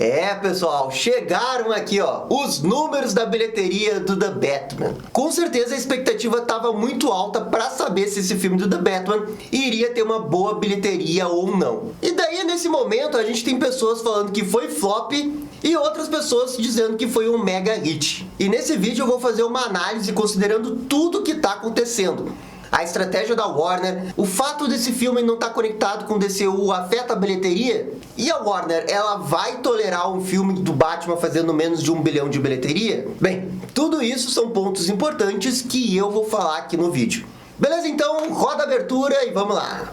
É, pessoal, chegaram aqui, ó, os números da bilheteria do The Batman. Com certeza a expectativa estava muito alta para saber se esse filme do The Batman iria ter uma boa bilheteria ou não. E daí, nesse momento, a gente tem pessoas falando que foi flop e outras pessoas dizendo que foi um mega hit. E nesse vídeo eu vou fazer uma análise considerando tudo que está acontecendo. A estratégia da Warner, o fato desse filme não estar conectado com o DCU afeta a bilheteria? E a Warner, ela vai tolerar um filme do Batman fazendo menos de 1 bilhão de bilheteria? Bem, tudo isso são pontos importantes que eu vou falar aqui no vídeo. Beleza? Então, roda a abertura e vamos lá!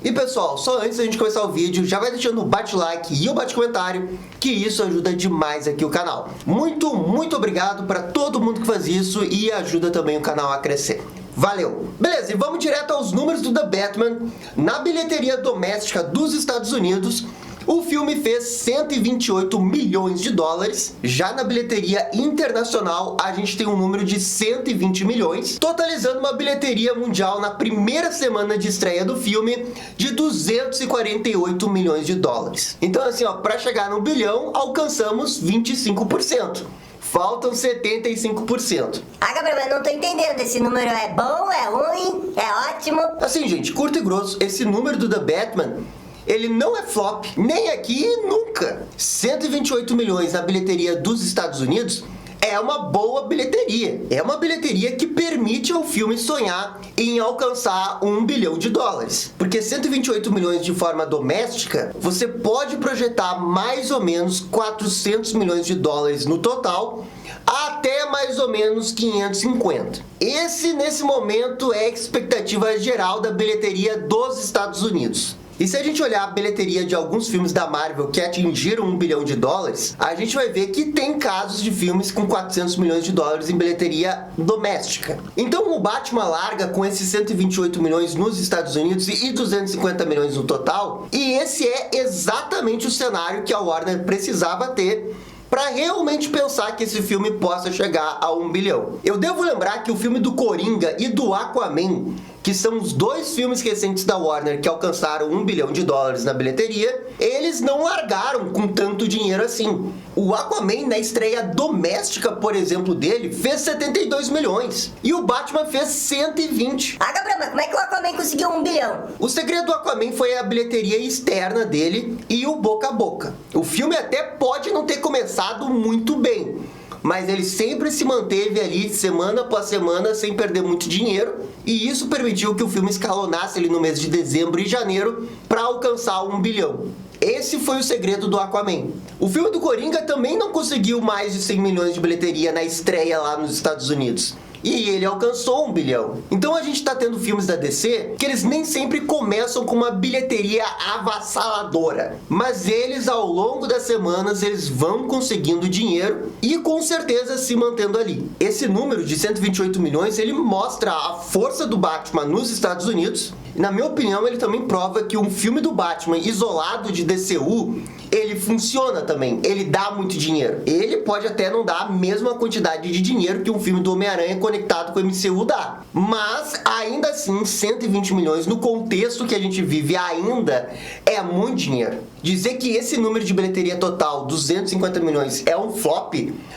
E pessoal, só antes da gente começar o vídeo, já vai deixando o bate-like e o bate-comentário, que isso ajuda demais aqui o canal. Muito obrigado para todo mundo que faz isso e ajuda também o canal a crescer. Valeu! Beleza, e vamos direto aos números do The Batman. Na bilheteria doméstica dos Estados Unidos, o filme fez 128 milhões de dólares. Já na bilheteria internacional, a gente tem um número de 120 milhões, totalizando uma bilheteria mundial na primeira semana de estreia do filme de 248 milhões de dólares. Então assim, ó, para chegar no bilhão, alcançamos 25%. Faltam 75%. Ah, Gabriel, eu não tô entendendo. Esse número é bom, é ruim, é ótimo? Assim, gente, curto e grosso, esse número do The Batman, ele não é flop, nem aqui e nunca. 128 milhões na bilheteria dos Estados Unidos é uma boa bilheteria. É uma bilheteria que permite ao filme sonhar em alcançar 1 bilhão de dólares. Porque 128 milhões de forma doméstica, você pode projetar mais ou menos 400 milhões de dólares no total, até mais ou menos 550. Nesse momento, é a expectativa geral da bilheteria dos Estados Unidos. E se a gente olhar a bilheteria de alguns filmes da Marvel que atingiram 1 bilhão de dólares, a gente vai ver que tem casos de filmes com 400 milhões de dólares em bilheteria doméstica. Então o Batman larga com esses 128 milhões nos Estados Unidos e 250 milhões no total, e esse é exatamente o cenário que a Warner precisava ter para realmente pensar que esse filme possa chegar a 1 bilhão. Eu devo lembrar que o filme do Coringa e do Aquaman, que são os dois filmes recentes da Warner que alcançaram 1 bilhão de dólares na bilheteria, eles não largaram com tanto dinheiro assim. O Aquaman, na estreia doméstica, por exemplo, dele, fez 72 milhões. E o Batman fez 120. Ah, Gabriel, mas como é que o Aquaman conseguiu 1 bilhão? O segredo do Aquaman foi a bilheteria externa dele e o boca a boca. O filme até pode não ter começado muito bem, mas ele sempre se manteve ali semana após semana sem perder muito dinheiro, e isso permitiu que o filme escalonasse ali no mês de dezembro e janeiro para alcançar 1 bilhão. Esse foi o segredo do Aquaman. O filme do Coringa também não conseguiu mais de 100 milhões de bilheteria na estreia lá nos Estados Unidos. E ele alcançou 1 bilhão. Então a gente tá tendo filmes da DC que eles nem sempre começam com uma bilheteria avassaladora. Mas eles, ao longo das semanas, eles vão conseguindo dinheiro e com certeza se mantendo ali. Esse número de 128 milhões, ele mostra a força do Batman nos Estados Unidos. E, na minha opinião, ele também prova que um filme do Batman isolado de DCU, ele funciona também, ele dá muito dinheiro. Ele pode até não dar a mesma quantidade de dinheiro que um filme do Homem-Aranha conectado com o MCU dá. Mas, ainda assim, 120 milhões no contexto que a gente vive ainda é muito dinheiro. Dizer que esse número de bilheteria total, 250 milhões, é um flop,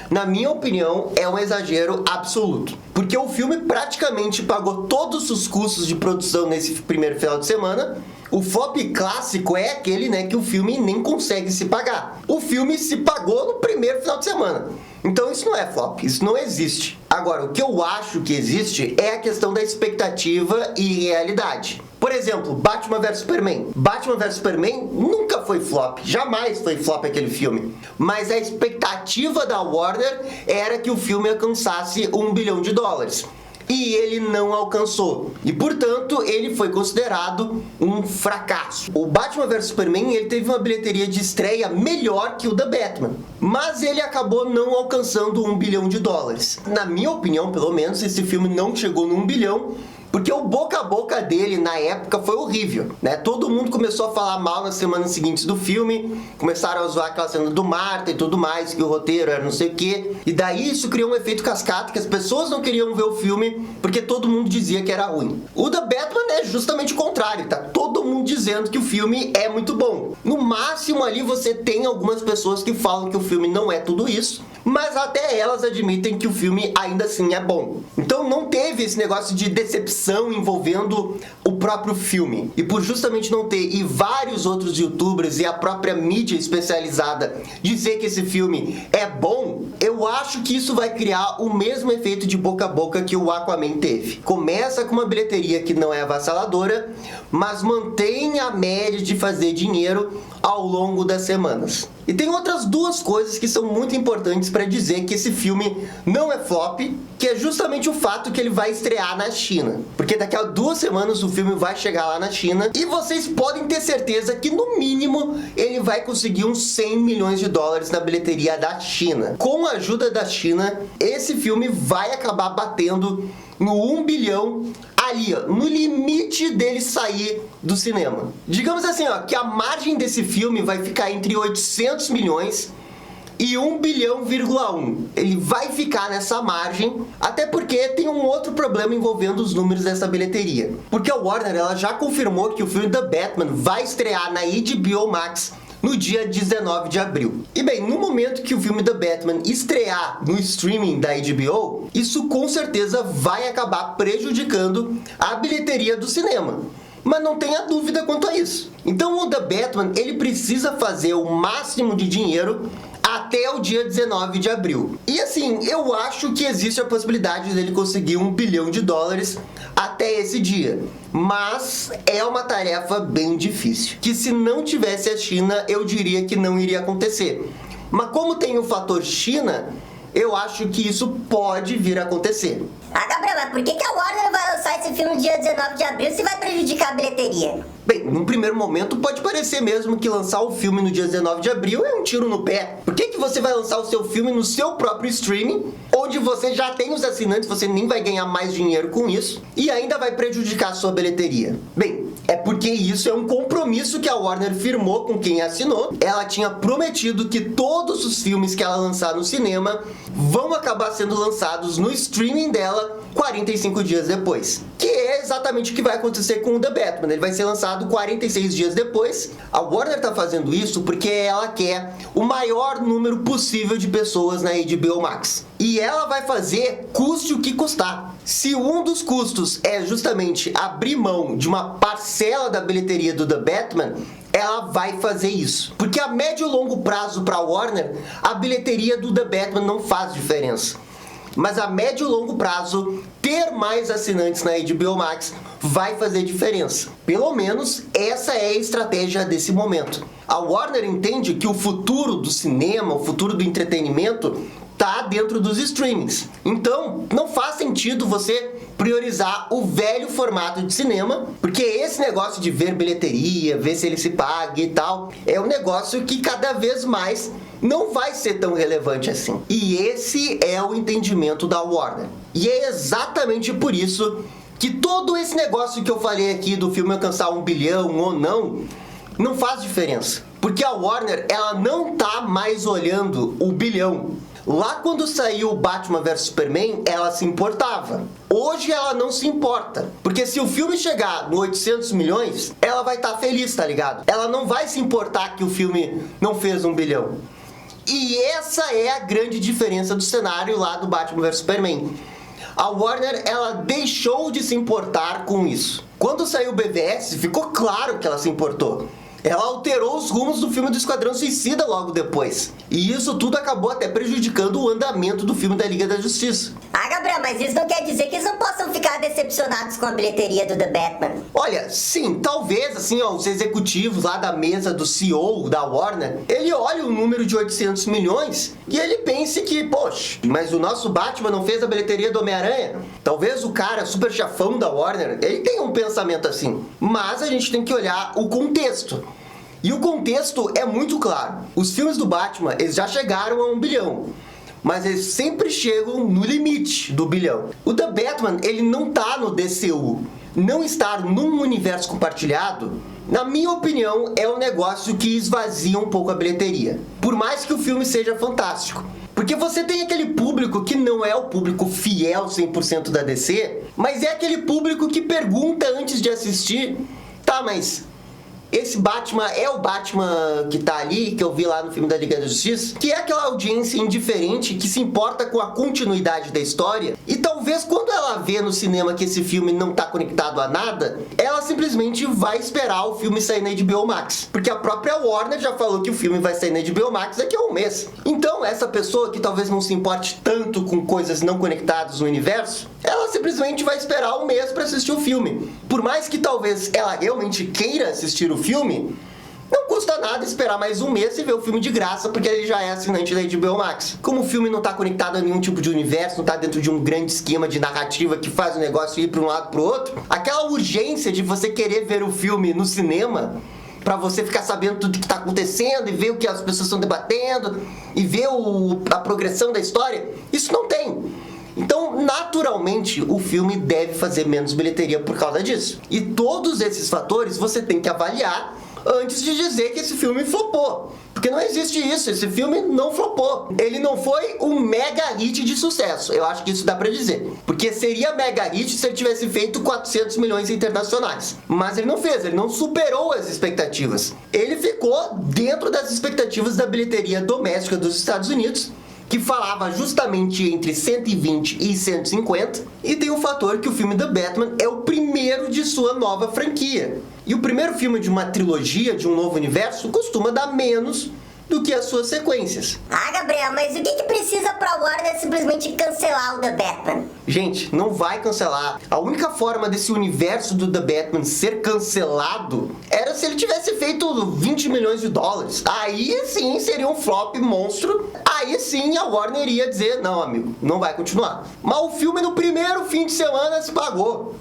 na minha opinião, é um exagero absoluto. Porque o filme praticamente pagou todos os custos de produção nesse primeiro final de semana. O flop clássico é aquele, né, que o filme nem consegue se pagar. O filme se pagou no primeiro final de semana. Então isso não é flop, isso não existe. Agora, o que eu acho que existe é a questão da expectativa e realidade. Por exemplo, Batman vs Superman. Batman vs Superman nunca foi flop, jamais foi flop aquele filme. Mas a expectativa da Warner era que o filme alcançasse 1 bilhão de dólares. E ele não alcançou. E, portanto, ele foi considerado um fracasso. O Batman vs Superman, ele teve uma bilheteria de estreia melhor que o da Batman. Mas ele acabou não alcançando 1 bilhão de dólares. Na minha opinião, pelo menos, esse filme não chegou no 1 bilhão Porque o boca a boca dele na época foi horrível, né? Todo mundo começou a falar mal nas semanas seguintes do filme, começaram a zoar aquela cena do Marta e tudo mais, que o roteiro era não sei o quê. E daí isso criou um efeito cascata, que as pessoas não queriam ver o filme porque todo mundo dizia que era ruim. O The Batman é justamente o contrário, tá todo mundo dizendo que o filme é muito bom. No máximo ali você tem algumas pessoas que falam que o filme não é tudo isso, mas até elas admitem que o filme ainda assim é bom. Então não teve esse negócio de decepção envolvendo o próprio filme. E por justamente não ter, e vários outros youtubers e a própria mídia especializada dizer que esse filme é bom, eu acho que isso vai criar o mesmo efeito de boca a boca que o Aquaman teve. Começa com uma bilheteria que não é avassaladora, mas mantém a média de fazer dinheiro ao longo das semanas. E tem outras duas coisas que são muito importantes para dizer que esse filme não é flop, que é justamente o fato que ele vai estrear na China. Porque daqui a 2 semanas o filme vai chegar lá na China e vocês podem ter certeza que no mínimo ele vai conseguir uns 100 milhões de dólares na bilheteria da China. Com a ajuda da China, esse filme vai acabar batendo no 1 bilhão ali, ó, no limite dele sair do cinema. Digamos assim, ó, que a margem desse filme vai ficar entre 800 milhões e 1 bilhão,1. Ele vai ficar nessa margem, até porque tem um outro problema envolvendo os números dessa bilheteria. Porque a Warner ela já confirmou que o filme The Batman vai estrear na HBO Max no dia 19 de abril. E bem, no momento que o filme The Batman estrear no streaming da HBO, isso com certeza vai acabar prejudicando a bilheteria do cinema. Mas não tenha dúvida quanto a isso. Então o The Batman, ele precisa fazer o máximo de dinheiro até o dia 19 de abril. E assim, eu acho que existe a possibilidade dele conseguir 1 bilhão de dólares até esse dia. Mas é uma tarefa bem difícil, que se não tivesse a China, eu diria que não iria acontecer. Mas como tem o fator China, eu acho que isso pode vir a acontecer. Ah, Gabriel, mas por que a Warner vai lançar esse filme no dia 19 de abril se vai prejudicar a bilheteria? Bem, num primeiro momento pode parecer mesmo que lançar o filme no dia 19 de abril é um tiro no pé. Por que você vai lançar o seu filme no seu próprio streaming, onde você já tem os assinantes, você nem vai ganhar mais dinheiro com isso, e ainda vai prejudicar a sua bilheteria? Bem, é porque isso é um compromisso que a Warner firmou com quem assinou. Ela tinha prometido que todos os filmes que ela lançar no cinema vão acabar sendo lançados no streaming dela 45 dias depois. Que é exatamente o que vai acontecer com o The Batman. Ele vai ser lançado 46 dias depois. A Warner tá fazendo isso porque ela quer o maior número possível de pessoas na HBO Max. E ela vai fazer custe o que custar. Se um dos custos é justamente abrir mão de uma parcela da bilheteria do The Batman, ela vai fazer isso. Porque a médio e longo prazo para a Warner, a bilheteria do The Batman não faz diferença. Mas a médio e longo prazo, ter mais assinantes na HBO Max vai fazer diferença. Pelo menos essa é a estratégia desse momento. A Warner entende que o futuro do cinema, o futuro do entretenimento, tá dentro dos streamings. Então, não faz sentido você priorizar o velho formato de cinema, porque esse negócio de ver bilheteria, ver se ele se paga e tal, é um negócio que cada vez mais não vai ser tão relevante assim. E esse é o entendimento da Warner. E é exatamente por isso que todo esse negócio que eu falei aqui do filme alcançar 1 bilhão ou não faz diferença. Porque a Warner, ela não tá mais olhando o bilhão. Lá quando saiu o Batman vs Superman, ela se importava. Hoje ela não se importa. Porque se o filme chegar no 800 milhões, ela vai estar feliz, tá ligado? Ela não vai se importar que o filme não fez 1 bilhão. E essa é a grande diferença do cenário lá do Batman vs Superman. A Warner, ela deixou de se importar com isso. Quando saiu o BVS, ficou claro que ela se importou. Ela alterou os rumos do filme do Esquadrão Suicida logo depois. E isso tudo acabou até prejudicando o andamento do filme da Liga da Justiça. Ah, Gabriel, mas isso não quer dizer que eles não possam ficar decepcionados com a bilheteria do The Batman. Olha, sim, talvez, assim, ó, os executivos lá da mesa do CEO da Warner, ele olha o número de 800 milhões e ele pense que, poxa, mas o nosso Batman não fez a bilheteria do Homem-Aranha? Talvez o cara super chefão da Warner, ele tenha um pensamento assim. Mas a gente tem que olhar o contexto. E o contexto é muito claro. Os filmes do Batman, eles já chegaram a 1 bilhão. mas eles sempre chegam no limite do bilhão. O The Batman, ele não tá no DCU. Não estar num universo compartilhado, na minha opinião, é um negócio que esvazia um pouco a bilheteria. Por mais que o filme seja fantástico. Porque você tem aquele público que não é o público fiel 100% da DC, mas é aquele público que pergunta antes de assistir, tá, mas esse Batman é o Batman que tá ali, que eu vi lá no filme da Liga da Justiça? Que é aquela audiência indiferente que se importa com a continuidade da história. E talvez quando ela vê no cinema que esse filme não tá conectado a nada, ela simplesmente vai esperar o filme sair na HBO Max. Porque a própria Warner já falou que o filme vai sair na HBO Max daqui a um mês. Então essa pessoa que talvez não se importe tanto com coisas não conectadas no universo, ela simplesmente vai esperar um mês pra assistir o filme. Por mais que talvez ela realmente queira assistir o filme, não custa nada esperar mais um mês e ver o filme de graça, porque ele já é assinante da HBO Max. Como o filme não tá conectado a nenhum tipo de universo, não tá dentro de um grande esquema de narrativa que faz o negócio ir pra um lado pro outro, aquela urgência de você querer ver o filme no cinema, pra você ficar sabendo tudo que tá acontecendo e ver o que as pessoas estão debatendo e ver a progressão da história, isso não tem. Então, naturalmente, o filme deve fazer menos bilheteria por causa disso. E todos esses fatores você tem que avaliar antes de dizer que esse filme flopou. Porque não existe isso, esse filme não flopou. Ele não foi um mega hit de sucesso, eu acho que isso dá pra dizer. Porque seria mega hit se ele tivesse feito 400 milhões internacionais. Mas ele não fez, ele não superou as expectativas. Ele ficou dentro das expectativas da bilheteria doméstica dos Estados Unidos, que falava justamente entre 120 e 150, e tem o fator que o filme The Batman é o primeiro de sua nova franquia. E o primeiro filme de uma trilogia, de um novo universo, costuma dar menos do que as suas sequências. Ah, Gabriel, mas o que precisa pra Warner simplesmente cancelar o The Batman? Gente, não vai cancelar. A única forma desse universo do The Batman ser cancelado era se ele tivesse feito 20 milhões de dólares. Aí sim seria um flop monstro. Aí sim a Warner ia dizer, não, amigo, não vai continuar. Mas o filme no primeiro fim de semana se pagou.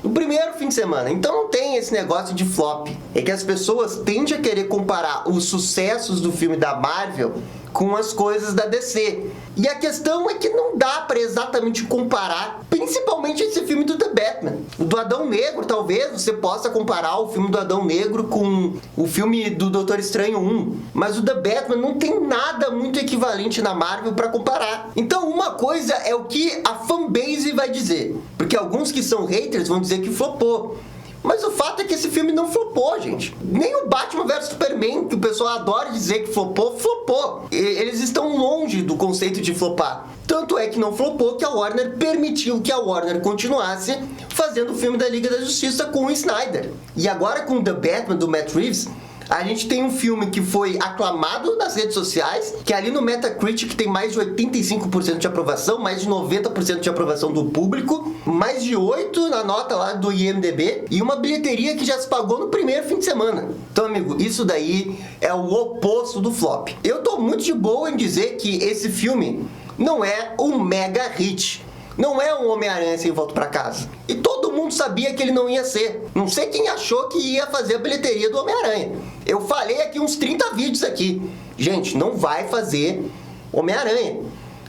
No primeiro fim de semana. Então não tem esse negócio de flop. É que as pessoas tendem a querer comparar os sucessos do filme da Marvel com as coisas da DC. E a questão é que não dá pra exatamente comparar, principalmente esse filme do The Batman. O do Adão Negro, talvez você possa comparar o filme do Adão Negro com o filme do Doutor Estranho 1. Mas o The Batman não tem nada muito equivalente na Marvel pra comparar. Então uma coisa é o que a fanbase vai dizer. Porque alguns que são haters vão dizer que flopou. Mas o fato é que esse filme não flopou, gente. Nem o Batman vs Superman, que o pessoal adora dizer que flopou, flopou. Eles estão longe do conceito de flopar. Tanto é que não flopou que a Warner permitiu que a Warner continuasse fazendo o filme da Liga da Justiça com o Snyder. E agora com The Batman, do Matt Reeves, a gente tem um filme que foi aclamado nas redes sociais, que ali no Metacritic tem mais de 85% de aprovação, mais de 90% de aprovação do público, mais de 8 na nota lá do IMDb, e uma bilheteria que já se pagou no primeiro fim de semana. Então, amigo, isso daí é o oposto do flop. Eu tô muito de boa em dizer que esse filme não é um mega hit. Não é um Homem-Aranha sem Volta pra Casa. E todo mundo sabia que ele não ia ser. Não sei quem achou que ia fazer a bilheteria do Homem-Aranha. Eu falei aqui uns 30 vídeos aqui. Gente, não vai fazer Homem-Aranha.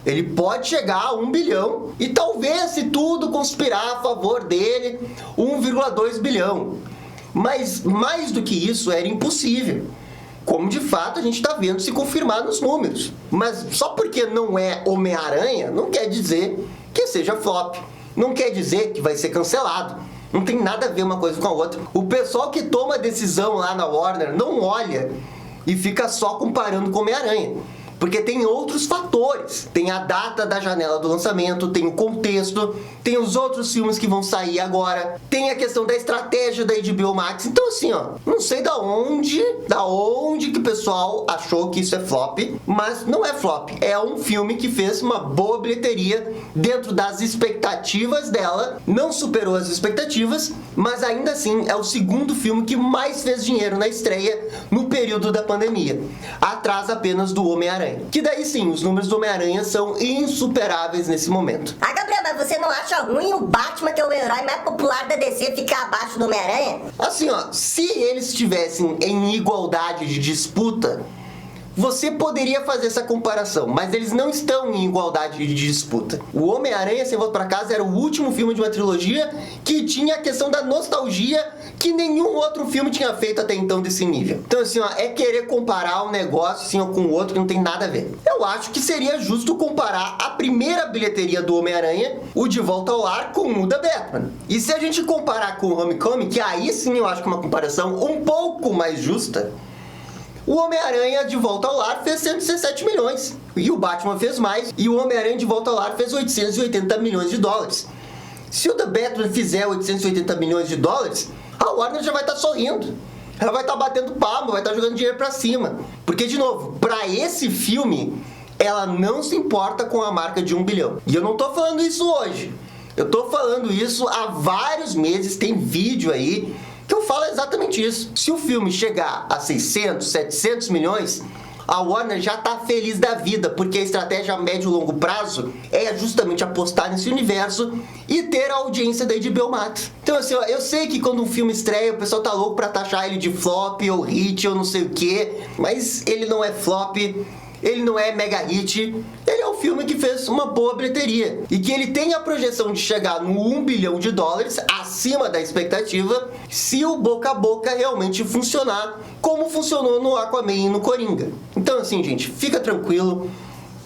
Ele pode chegar a 1 bilhão e talvez, se tudo conspirar a favor dele, 1,2 bilhão. Mas mais do que isso era impossível. Como de fato a gente está vendo se confirmar nos números. Mas só porque não é Homem-Aranha, não quer dizer que seja flop. Não quer dizer que vai ser cancelado. Não tem nada a ver uma coisa com a outra. O pessoal que toma a decisão lá na Warner não olha e fica só comparando com Homem-Aranha. Porque tem outros fatores. Tem a data da janela do lançamento, tem o contexto, tem os outros filmes que vão sair agora, tem a questão da estratégia da HBO Max. Então assim, ó, não sei da onde que o pessoal achou que isso é flop, mas não é flop. É um filme que fez uma boa bilheteria dentro das expectativas dela, não superou as expectativas, mas ainda assim é o segundo filme que mais fez dinheiro na estreia no período da pandemia, atrás apenas do Homem-Aranha. Que daí sim, os números do Homem-Aranha são insuperáveis nesse momento. Ah, Gabriel, mas você não acha ruim o Batman, que é o herói mais popular da DC, ficar abaixo do Homem-Aranha? Assim, ó, se eles estivessem em igualdade de disputa, você poderia fazer essa comparação, mas eles não estão em igualdade de disputa. O Homem-Aranha Sem Volta Pra Casa era o último filme de uma trilogia que tinha a questão da nostalgia que nenhum outro filme tinha feito até então desse nível. Então assim, ó, é querer comparar um negócio assim, ó, com o outro que não tem nada a ver. Eu acho que seria justo comparar a primeira bilheteria do Homem-Aranha, o De Volta ao Lar, com o da Batman. E se a gente comparar com o Homecoming, que aí sim eu acho que é uma comparação um pouco mais justa, o Homem-Aranha de Volta ao Lar fez 117 milhões. E o Batman fez mais. E o Homem-Aranha de Volta ao Lar fez 880 milhões de dólares. Se o The Batman fizer 880 milhões de dólares, a Warner já vai estar sorrindo. Ela vai estar batendo palma, vai estar jogando dinheiro pra cima. Porque, de novo, pra esse filme, ela não se importa com a marca de 1 bilhão. E eu não tô falando isso hoje. Eu tô falando isso há vários meses. Tem vídeo aí que eu falo exatamente isso. Se o filme chegar a 600, 700 milhões, a Warner já tá feliz da vida, porque a estratégia a médio e longo prazo é justamente apostar nesse universo e ter a audiência da HBO Max. Então assim, ó, eu sei que quando um filme estreia, o pessoal tá louco pra taxar ele de flop ou hit ou não sei o que, mas ele não é flop, ele não é mega hit, ele é um filme que fez uma boa bilheteria e que ele tem a projeção de chegar no 1 bilhão de dólares, acima da expectativa, se o boca a boca realmente funcionar como funcionou no Aquaman e no Coringa. Então assim, gente, fica tranquilo,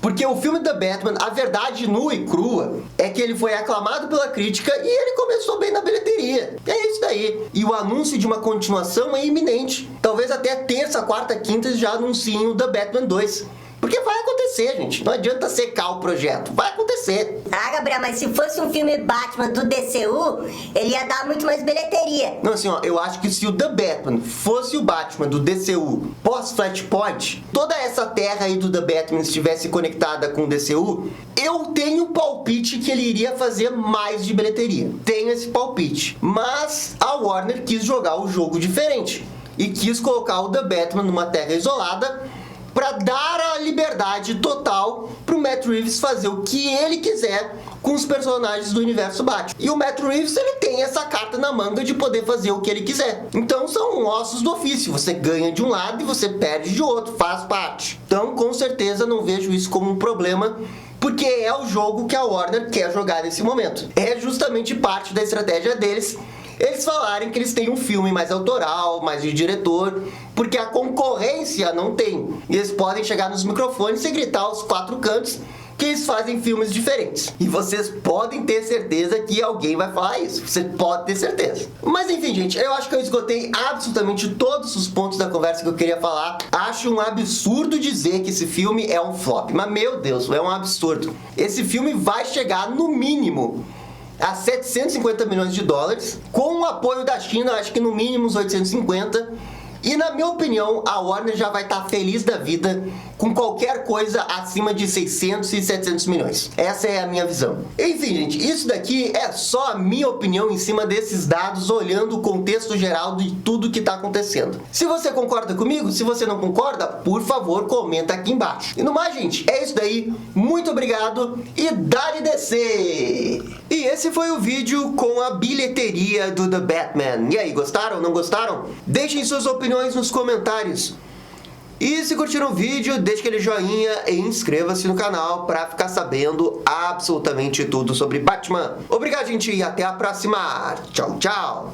porque o filme da Batman, a verdade nua e crua, é que ele foi aclamado pela crítica e ele começou bem na bilheteria. É isso daí. E o anúncio de uma continuação é iminente. Talvez até terça, quarta, quinta já anunciem o The Batman 2. Porque vai acontecer, gente. Não adianta secar o projeto. Vai acontecer. Ah, Gabriel, mas se fosse um filme Batman do DCU, ele ia dar muito mais bilheteria. Não, assim, ó, eu acho que se o The Batman fosse o Batman do DCU pós-Flashpoint, toda essa terra aí do The Batman estivesse conectada com o DCU, eu tenho palpite que ele iria fazer mais de bilheteria. Tenho esse palpite. Mas a Warner quis jogar o jogo diferente e quis colocar o The Batman numa terra isolada para dar a liberdade total pro Matt Reeves fazer o que ele quiser com os personagens do universo Batman. E o Matt Reeves, ele tem essa carta na manga de poder fazer o que ele quiser. Então são ossos do ofício. Você ganha de um lado e você perde de outro. Faz parte. Então, com certeza, não vejo isso como um problema, porque é o jogo que a Warner quer jogar nesse momento. É justamente parte da estratégia deles eles falarem que eles têm um filme mais autoral, mais de diretor, porque a concorrência não tem. E eles podem chegar nos microfones e gritar aos 4 cantos que eles fazem filmes diferentes. E vocês podem ter certeza que alguém vai falar isso. Você pode ter certeza. Mas enfim, gente, eu acho que eu esgotei absolutamente todos os pontos da conversa que eu queria falar. Acho um absurdo dizer que esse filme é um flop. Mas, meu Deus, é um absurdo. Esse filme vai chegar, no mínimo, a 750 milhões de dólares, com o apoio da China, acho que no mínimo uns 850. E na minha opinião, a Warner já vai estar feliz da vida com qualquer coisa acima de 600 e 700 milhões. Essa é a minha visão. Enfim, gente, isso daqui é só a minha opinião em cima desses dados, olhando o contexto geral de tudo que está acontecendo. Se você concorda comigo, se você não concorda, por favor, comenta aqui embaixo. E no mais, gente, é isso daí. Muito obrigado e dá-lhe descer! E esse foi o vídeo com a bilheteria do The Batman. E aí, gostaram? Não gostaram? Deixem suas opiniões nos comentários. E se curtiram o vídeo, deixe aquele joinha e inscreva-se no canal para ficar sabendo absolutamente tudo sobre Batman. Obrigado, gente, e até a próxima. Tchau, tchau.